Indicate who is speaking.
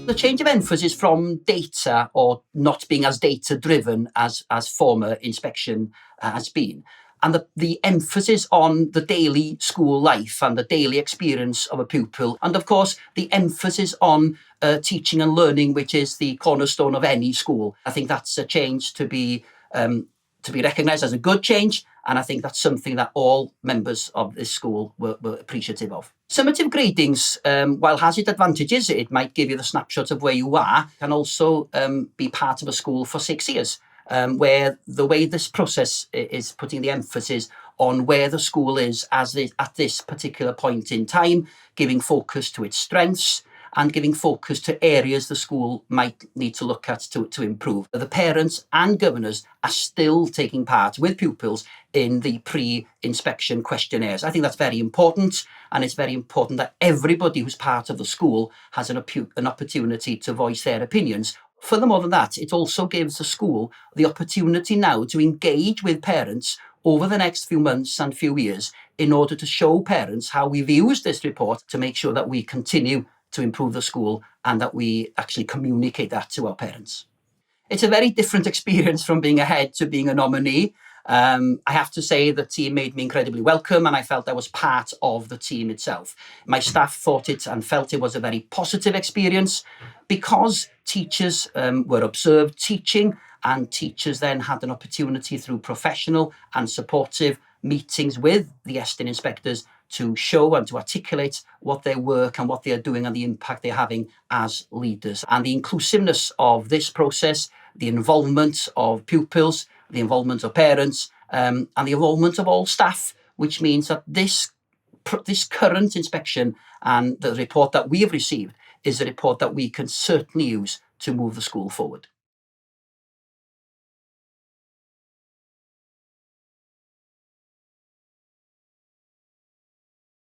Speaker 1: The change of emphasis from data, or not being as data driven as former inspection has been, and the emphasis on the daily school life and the daily experience of a pupil, and of course the emphasis on teaching and learning, which is the cornerstone of any school. I think that's a change to be recognised as a good change, and I think that's something that all members of this school were appreciative of. Summative gradings, while has its advantages, it might give you the snapshot of where you are, can also be part of a school for 6 years, where the way this process is putting the emphasis on where the school is at this particular point in time, giving focus to its strengths, and giving focus to areas the school might need to look at to improve. The parents and governors are still taking part with pupils in the pre-inspection questionnaires. I think that's very important, and it's very important that everybody who's part of the school has an opportunity to voice their opinions. Furthermore than that, it also gives the school the opportunity now to engage with parents over the next few months and few years in order to show parents how we've used this report to make sure that we continue to improve the school and that we actually communicate that to our parents. It's a very different experience from being a head to being a nominee. I have to say the team made me incredibly welcome, and I felt I was part of the team itself. My staff thought it and felt it was a very positive experience because teachers were observed teaching, and teachers then had an opportunity through professional and supportive meetings with the Estyn inspectors to show and to articulate what their work and what they are doing and the impact they're having as leaders. And the inclusiveness of this process, the involvement of pupils, the involvement of parents, and the involvement of all staff, which means that this current inspection and the report that we have received is a report that we can certainly use to move the school forward.